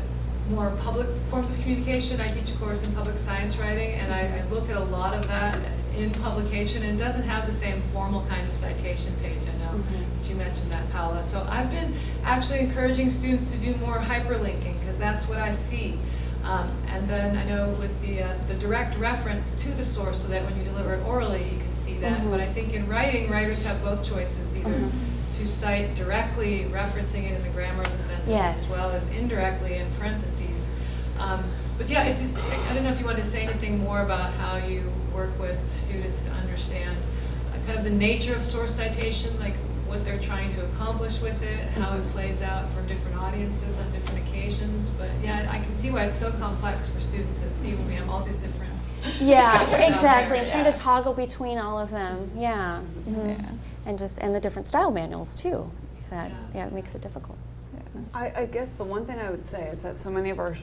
more public forms of communication, I teach a course in public science writing, and I look at a lot of that in publication, and it doesn't have the same formal kind of citation page. I know that you mentioned that, Paula. So I've been actually encouraging students to do more hyperlinking, because that's what I see. And then I know with the direct reference to the source, so that when you deliver it orally, you can see that. But I think in writing, writers have both choices, either to cite directly, referencing it in the grammar of the sentence, as well as indirectly in parentheses. But yeah, it's just, I don't know if you want to say anything more about how you work with students to understand kind of the nature of source citation, like what they're trying to accomplish with it, how it plays out for different audiences on different occasions. But yeah, I can see why it's so complex for students to see when we have all these different Exactly, and trying to toggle between all of them, and the different style manuals too. That it makes it difficult. I guess the one thing I would say is that so many of our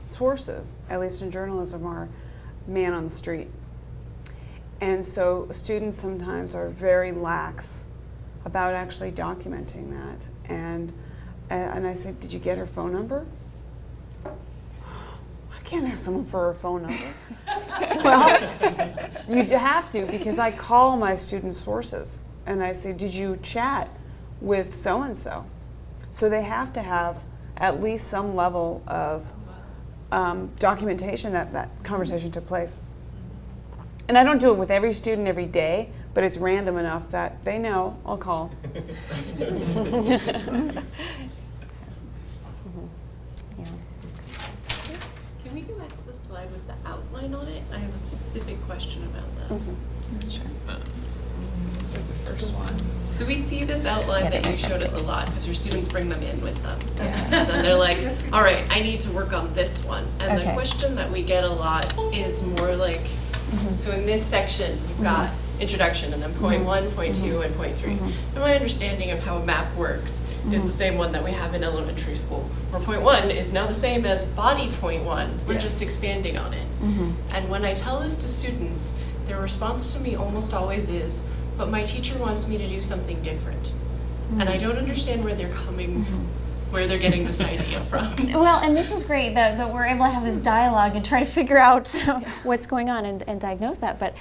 sources, at least in journalism, are man on the street. And so students sometimes are very lax about actually documenting that. And I say, did you get her phone number? I can't ask someone for her phone number. Well, you have to, because I call my student sources and I say, did you chat with so-and-so? So they have to have at least some level of documentation that conversation took place. And I don't do it with every student every day, but it's random enough that they know I'll call. Can we go back to the slide with the outline on it? I have a specific question about that. Sure. There's the first one. So we see this outline that you showed us a lot because your students bring them in with them. And then they're like, all right, I need to work on this one. And the question that we get a lot is more like, so in this section, you've got introduction and then point 1, point 2, and point 3. And my understanding of how a map works is the same one that we have in elementary school, where point 1 is now the same as body point 1. We're just expanding on it. And when I tell this to students, their response to me almost always is, but my teacher wants me to do something different. And I don't understand where they're coming, where they're getting this idea from. Well, and this is great that we're able to have this dialogue and try to figure out what's going on and diagnose that. But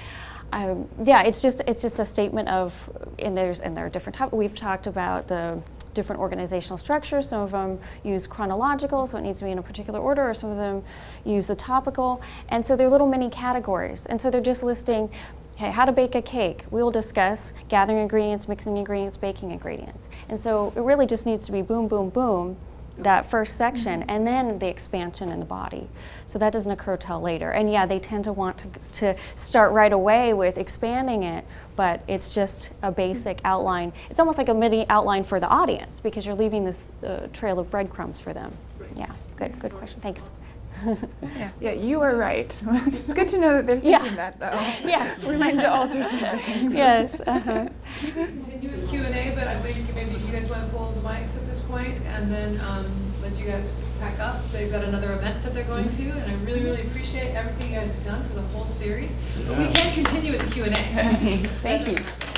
yeah, it's just a statement of, and there are different topics. We've talked about the different organizational structures. Some of them use chronological, so it needs to be in a particular order, or some of them use the topical. And so they're little mini categories. And so they're just listing, okay, how to bake a cake. We will discuss gathering ingredients, mixing ingredients, baking ingredients. And so it really just needs to be boom, boom, boom, that first section, and then the expansion in the body. So that doesn't occur till later. And yeah, they tend to want to start right away with expanding it, but it's just a basic outline. It's almost like a mini outline for the audience because you're leaving this trail of breadcrumbs for them. Yeah, good question. Thanks. Yeah, you are right. It's good to know that they're thinking that, though. Yes. We might need to alter something. Yes. Continue with Q&A, but I think maybe you guys want to pull the mics at this point, and then let you guys pack up. They've got another event that they're going to, and I really, really appreciate everything you guys have done for the whole series. But we can continue with the Q&A. Thank you.